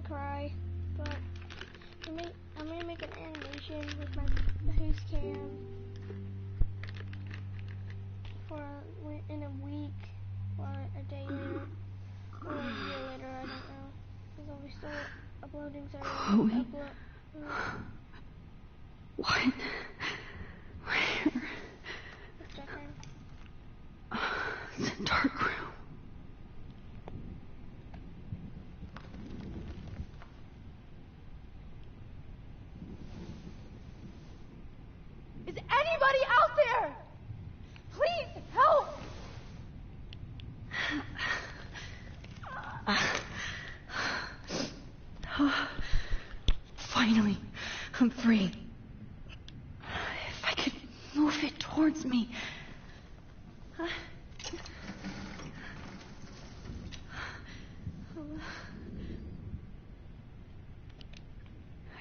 cry, but I'm gonna make an animation with my face cam for in a week or a day later or a year later. I don't know, because I'll be still uploading. Chloe? What? Where? Let's check in. It's a dark room. Is anybody out there? Please help! Finally, I'm free. If I could move it towards me. I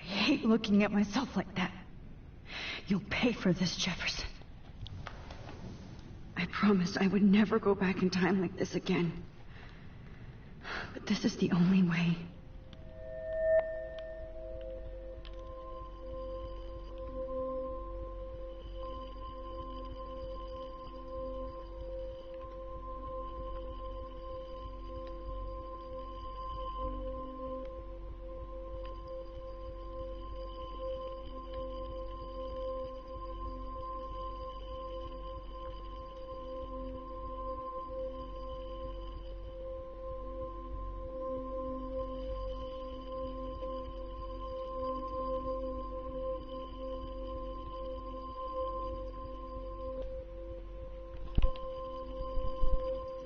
hate looking at myself like that. You'll pay for this, Jefferson. I promised I would never go back in time like this again. But this is the only way.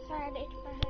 Sorry, I ate my head.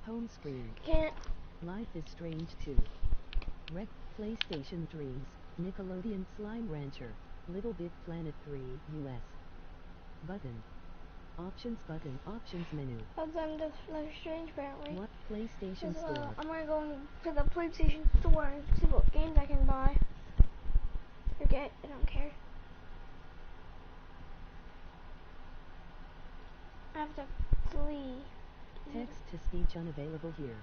Home screen. Can't. Life is Strange 2. Rec. PlayStation 3's Nickelodeon Slime Rancher. Little Big Planet 3 US. Button. Options button. Options menu. Because I'm the Life is Strange apparently. What PlayStation Store? I'm gonna go to the PlayStation store and see what games I can buy. Forget, I don't care. I have to flee. Text to speech unavailable here.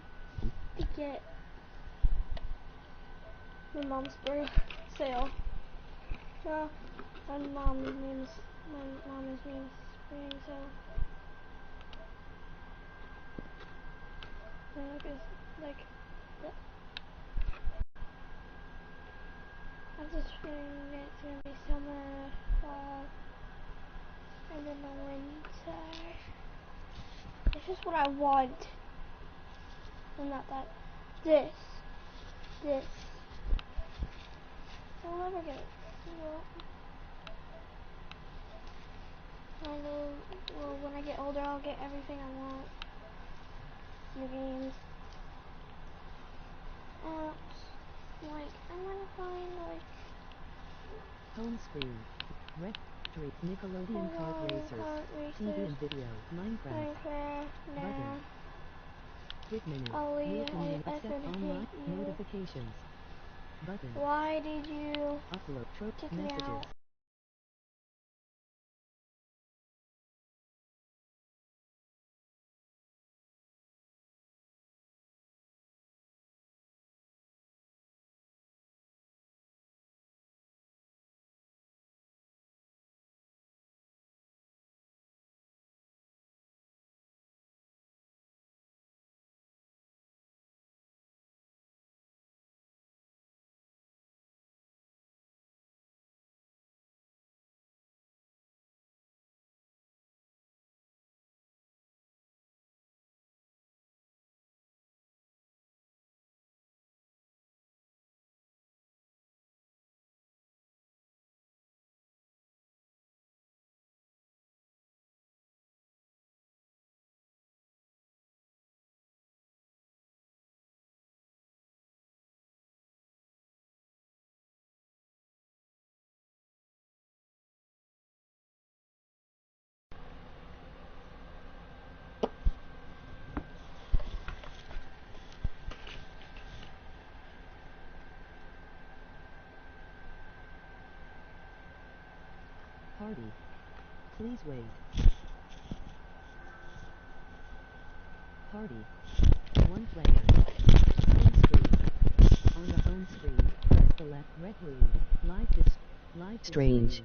To get my mom's sale. So my mom is named Spring, so like I'm just feeling it's gonna be summer, fall, and then the winter. It's just what I want. And not that. This. I'll never get it. Well, when I get older, I'll get everything I want. New games. Like, I wanna find, like... Home screen. Rec. 3. Nickelodeon Kart Racers. TV and video. Minecraft. Button. Quick menu. Wheel menu. Accept online notifications. Button. Why did you Upload kick me messages. out? Party. Please wait. Party. One player. Home screen. On the home screen, press the left red green. Life is strange.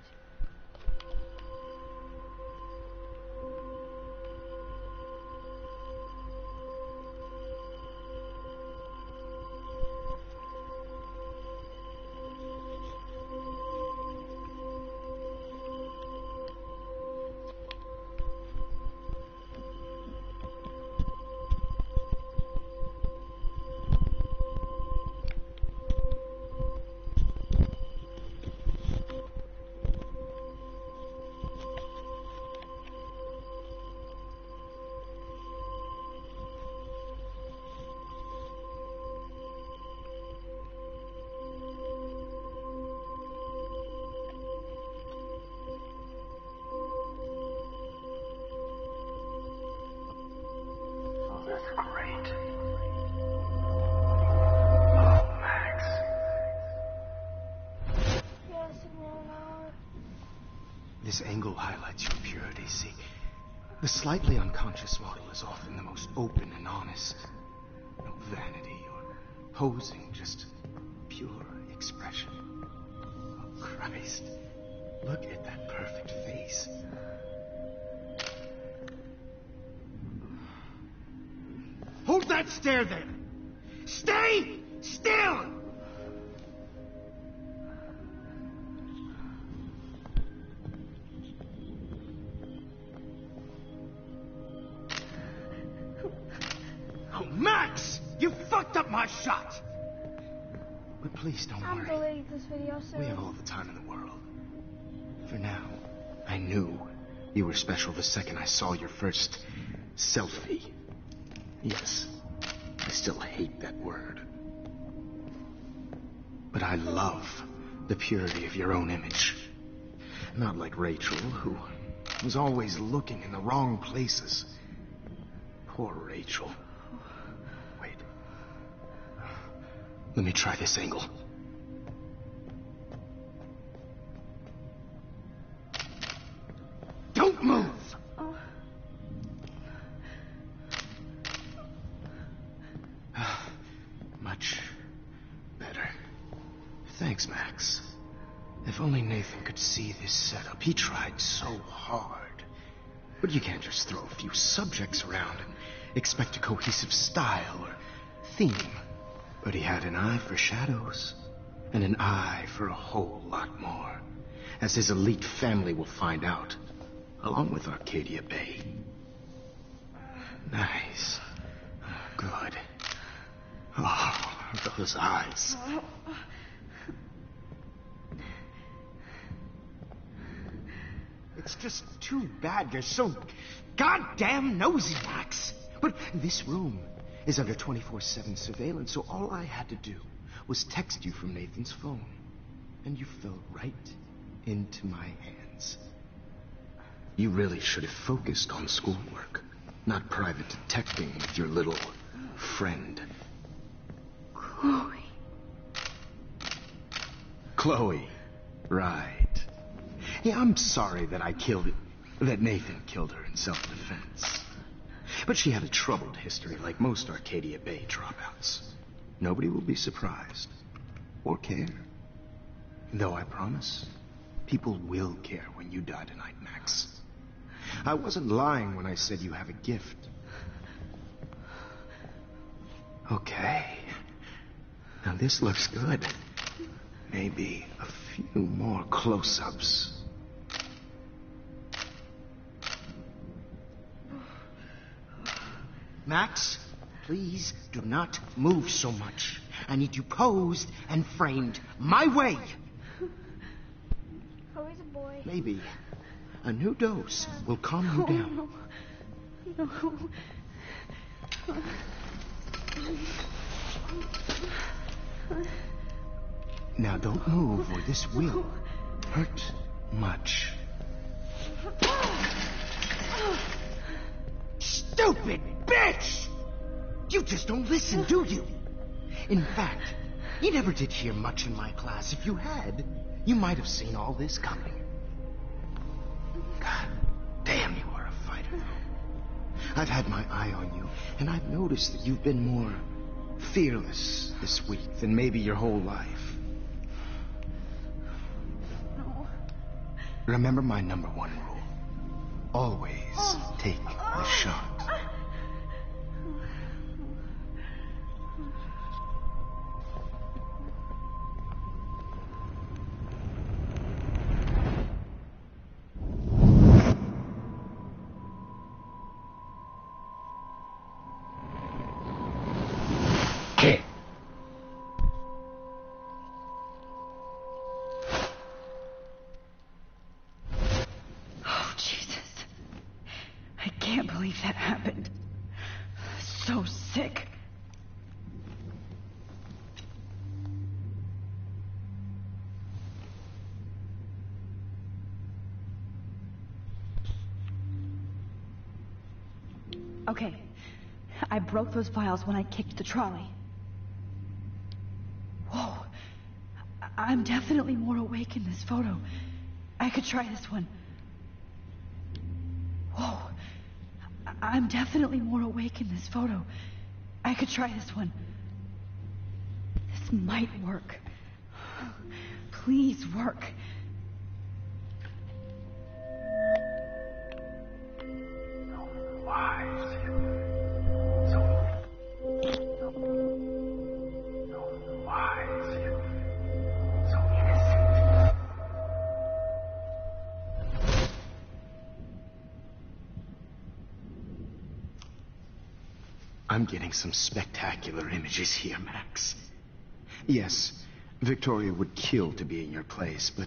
This angle highlights your purity, see? The slightly unconscious model is often the most open and honest. No vanity or posing, just pure expression. Oh, Christ. Look at that perfect face. Hold that stare there! Stay still! Oh, Max! You fucked up my shot! But please don't I'm worry. deleting this video soon. We have all the time in the world. For now, I knew you were special the second I saw your first selfie. Yes, I still hate that word. But I love the purity of your own image. Not like Rachel, who was always looking in the wrong places. Poor Rachel. Wait. Let me try this angle. Don't move! Much better. Thanks, Max. If only Nathan could see this setup. He tried so hard. But you can't just throw a few subjects around and expect a cohesive style or theme. But he had an eye for shadows, and an eye for a whole lot more, as his elite family will find out, along with Arcadia Bay. Nice. Good. Oh, those eyes. It's just too bad you're so goddamn nosy, Max. But this room is under 24/7 surveillance, so all I had to do was text you from Nathan's phone. And you fell right into my hands. You really should have focused on schoolwork, not private detecting with your little friend. Chloe. Right. Yeah, I'm sorry that that Nathan killed her in self-defense. But she had a troubled history like most Arcadia Bay dropouts. Nobody will be surprised. Or care. Though I promise, people will care when you die tonight, Max. I wasn't lying when I said you have a gift. Okay. Now this looks good. Maybe a few more close-ups. Max, please do not move so much. I need you posed and framed my way. Oh, he's a boy. Maybe a new dose will calm you down. Now don't move or this will hurt much. Stupid bitch! You just don't listen, do you? In fact, you never did hear much in my class. If you had, you might have seen all this coming. God damn, you are a fighter. I've had my eye on you, and I've noticed that you've been more fearless this week than maybe your whole life. No. Remember my number one rule. Always take the shot. Oh, Jesus. I can't believe that happened. So sick. Okay. I broke those vials when I kicked the trolley. Whoa. I'm definitely more awake in this photo. I could try this one. Whoa. I'm definitely more awake in this photo. I could try this one. This might work. Please work. I'm getting some spectacular images here, Max. Yes, Victoria would kill to be in your place, but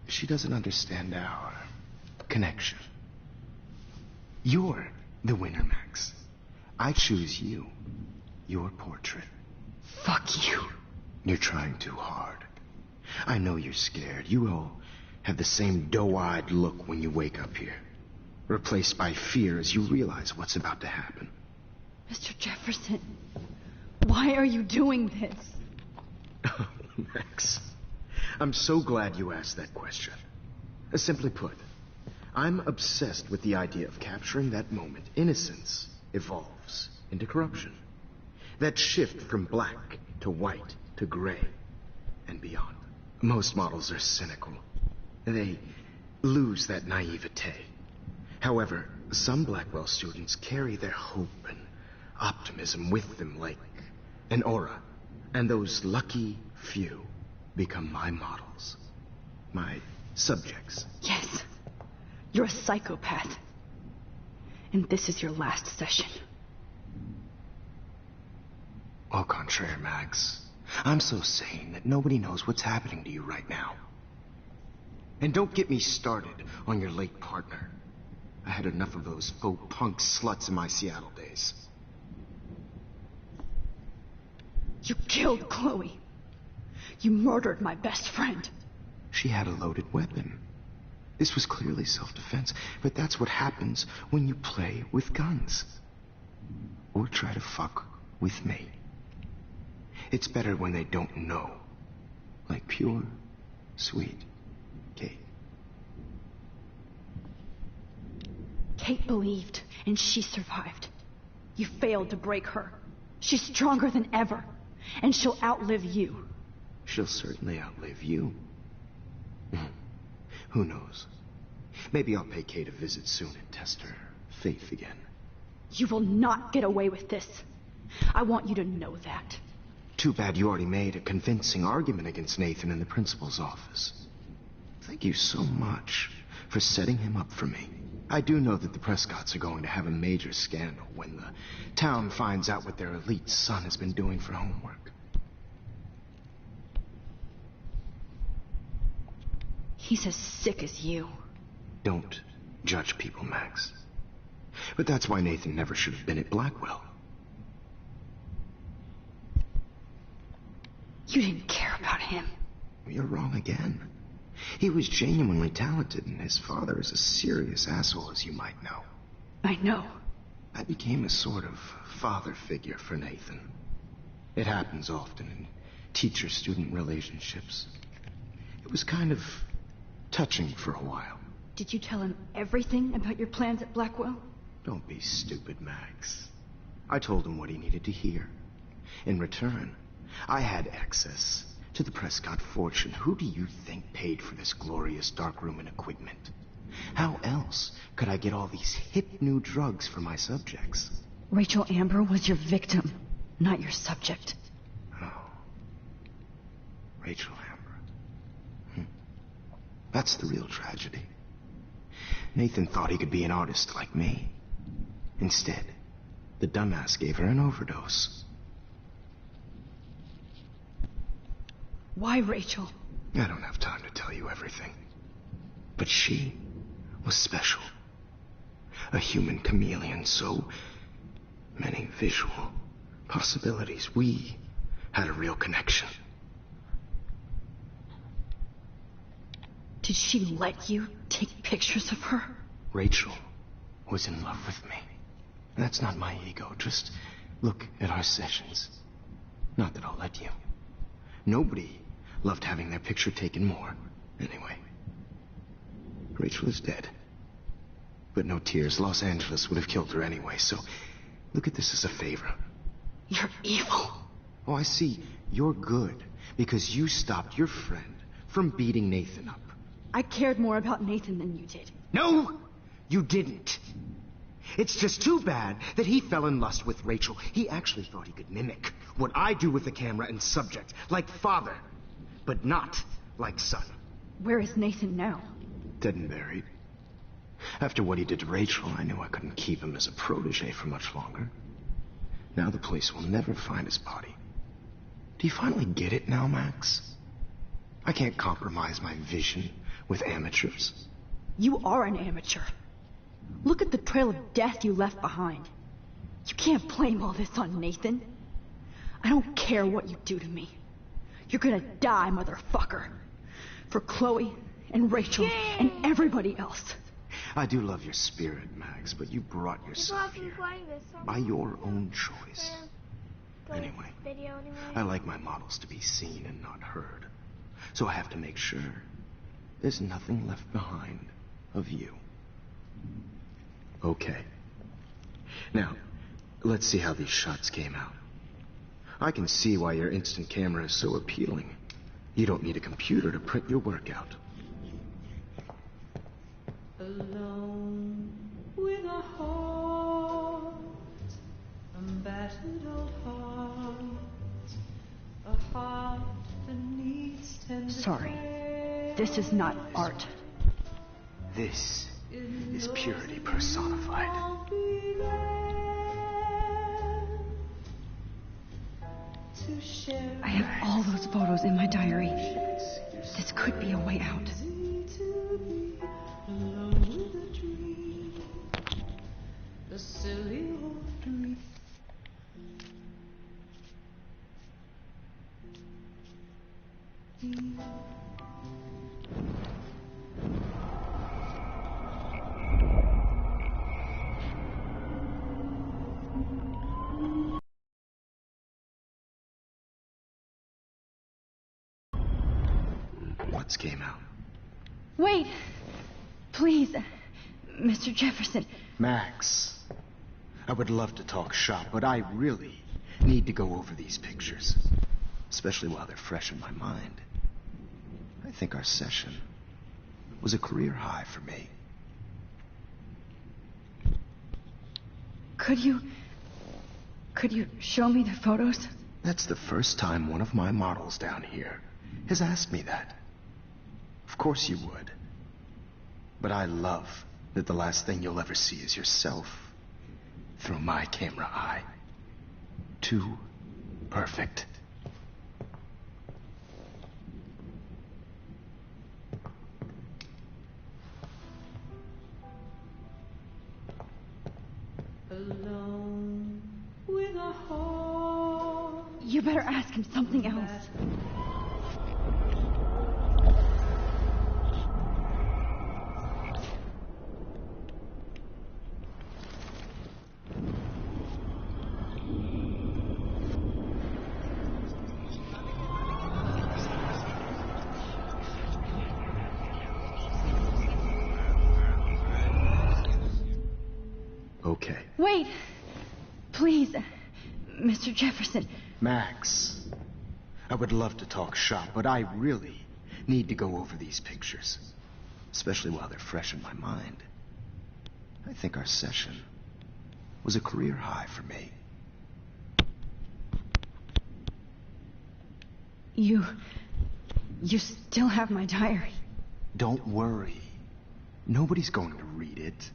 she doesn't understand our connection. You're the winner, Max. I choose you. Your portrait. Fuck you. You're trying too hard. I know you're scared. You all have the same doe-eyed look when you wake up here. Replaced by fear as you realize what's about to happen. Mr. Jefferson, why are you doing this? Max, I'm so glad you asked that question. Simply put, I'm obsessed with the idea of capturing that moment. Innocence evolves into corruption. That shift from black to white to gray and beyond. Most models are cynical. They lose that naivete. However, some Blackwell students carry their hope and optimism with them like an aura. And those lucky few become my models. My subjects. Yes, you're a psychopath. And this is your last session. Au contraire, Max. I'm so sane that nobody knows what's happening to you right now. And don't get me started on your late partner. I had enough of those faux punk sluts in my Seattle days. You killed Chloe. You murdered my best friend. She had a loaded weapon. This was clearly self-defense, but that's what happens when you play with guns. Or try to fuck with me. It's better when they don't know. Like pure, sweet Kate. Kate believed, and she survived. You failed to break her. She's stronger than ever, and she'll outlive you. She'll certainly outlive you. Who knows? Maybe I'll pay Kate a visit soon and test her faith again. You will not get away with this. I want you to know that. Too bad you already made a convincing argument against Nathan in the principal's office. Thank you so much for setting him up for me. I do know that the Prescotts are going to have a major scandal when the town finds out what their elite son has been doing for homework. He's as sick as you. Don't judge people, Max. But that's why Nathan never should have been at Blackwell. You didn't care about him. You're wrong again. He was genuinely talented, and his father is a serious asshole, as you might know. I know. I became a sort of father figure for Nathan. It happens often in teacher-student relationships. It was kind of touching for a while. Did you tell him everything about your plans at Blackwell? Don't be stupid, Max. I told him what he needed to hear. In return, I had access to the Prescott fortune. Who do you think paid for this glorious darkroom and equipment? How else could I get all these hip new drugs for my subjects? Rachel Amber was your victim, not your subject. Oh. Rachel Amber. That's the real tragedy. Nathan thought he could be an artist like me. Instead, the dumbass gave her an overdose. Why Rachel? I don't have time to tell you everything. But she was special. A human chameleon, so many visual possibilities. We had a real connection. Did she let you take pictures of her? Rachel was in love with me. That's not my ego. Just look at our sessions. Not that I'll let you. Nobody loved having their picture taken more. Anyway, Rachel is dead. But no tears. Los Angeles would have killed her anyway, so look at this as a favor. You're evil. Oh, I see. You're good because you stopped your friend from beating Nathan up. I cared more about Nathan than you did. No, you didn't. It's just too bad that he fell in lust with Rachel. He actually thought he could mimic what I do with the camera and subject, like father, but not like son. Where is Nathan now? Dead and buried. After what he did to Rachel, I knew I couldn't keep him as a protege for much longer. Now the police will never find his body. Do you finally get it now, Max? I can't compromise my vision with amateurs. You are an amateur. Look at the trail of death you left behind. You can't blame all this on Nathan. I don't care what you do to me. You're gonna die, motherfucker. For Chloe and Rachel and everybody else. I do love your spirit, Max, but you brought yourself here by your own choice. Anyway, I like my models to be seen and not heard. So I have to make sure there's nothing left behind of you. Okay. Now, let's see how these shots came out. I can see why your instant camera is so appealing. You don't need a computer to print your work out. Alone with a heart, a battered old heart, a heart that needs tender Sorry. care. This is not art. This is purity personified. I'll be there to share I have all those photos in my diary. This could be a way out. to be alone with a dream, a silly old dream. What's came out? Wait! Please, Mr. Jefferson. Max, I would love to talk shop, but I really need to go over these pictures. Especially while they're fresh in my mind. I think our session was a career high for me. Could you show me the photos? That's the first time one of my models down here has asked me that. Of course you would. But I love that the last thing you'll ever see is yourself through my camera eye. Too perfect. Alone with a heart. You better ask him something else. okay? Wait! Please, Mr. Jefferson. Max, I would love to talk shop, but I really need to go over these pictures, especially while they're fresh in my mind. I think our session was a career high for me. You still have my diary. Don't worry. Nobody's going to read it.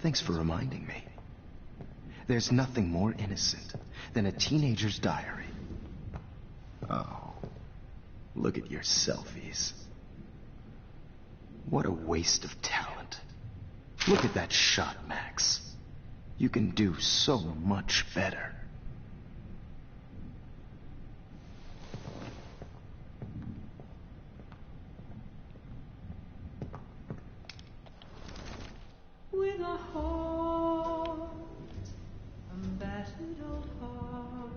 Thanks for reminding me. There's nothing more innocent than a teenager's diary. Oh, look at your selfies. What a waste of talent. Look at that shot, Max. You can do so much better. With a heart, a battered old heart.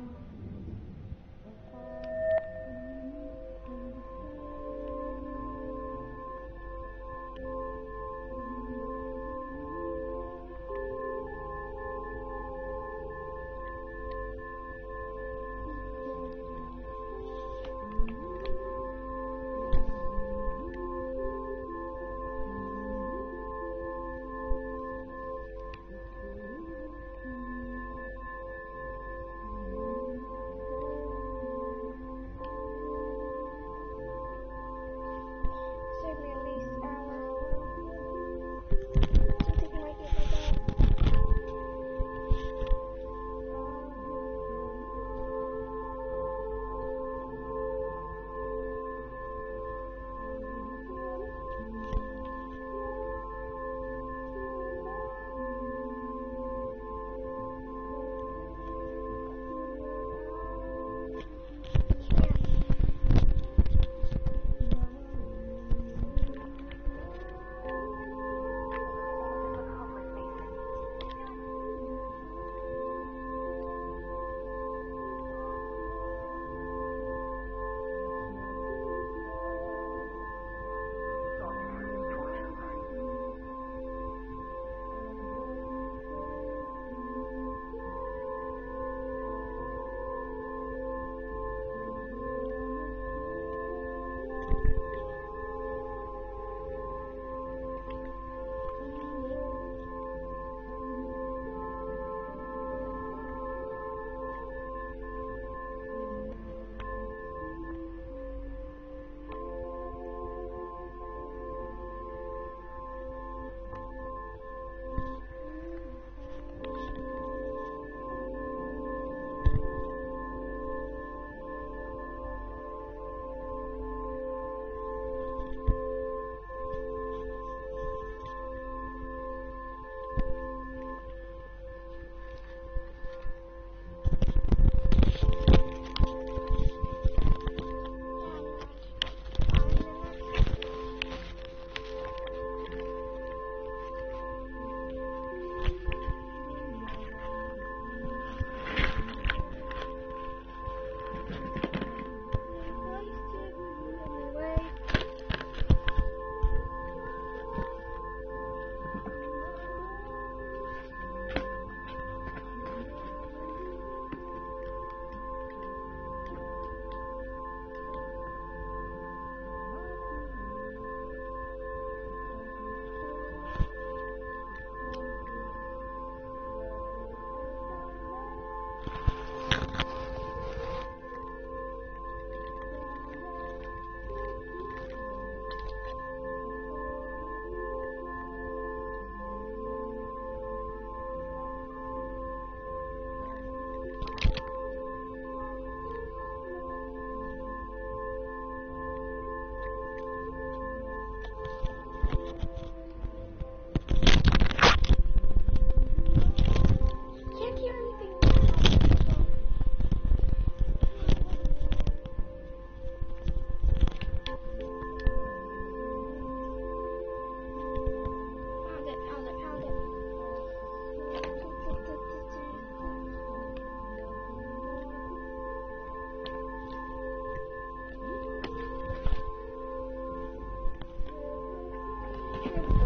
Save me at least an hour. I think I might get like that.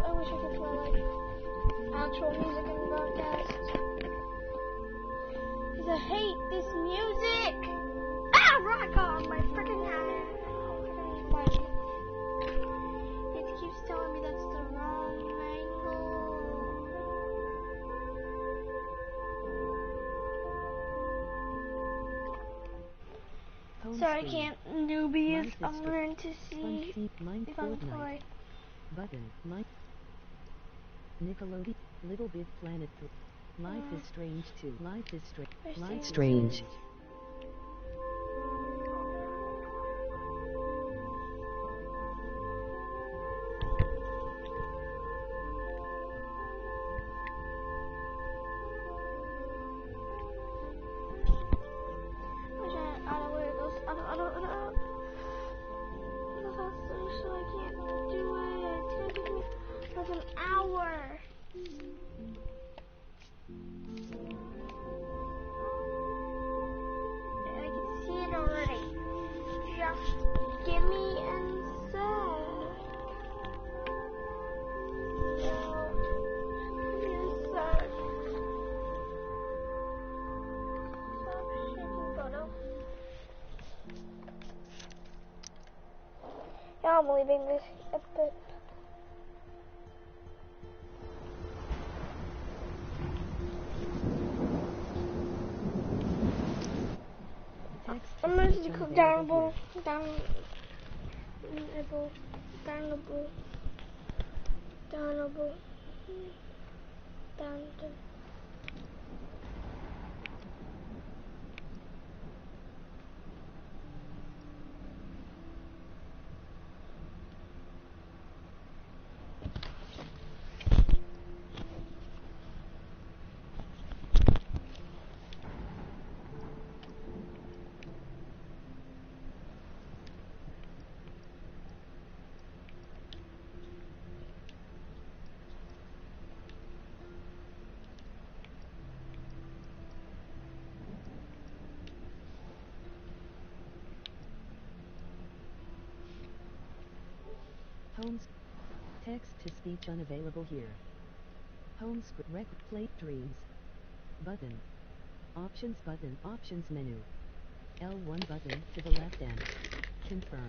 I wish I could play like actual music in the broadcast. to hate this music. Ah, rock on my freaking head. It keeps telling me that's the wrong angle. Sorry, I can't. Newbies, I'm learning to see if I'm play. Button. Nickelodeon. Little Big Planet 3. Life is Strange 2. Life is Strange. Life Strange. An hour. I can see it already. Just give me and say. No. Yes, sir. Stop shaking, photo. Yeah, I'm leaving this episode. I'm going to click downable, downable. Home text to speech unavailable here. Home script rec play dreams. Button. Options button. Options menu. L1 button to the left and confirm.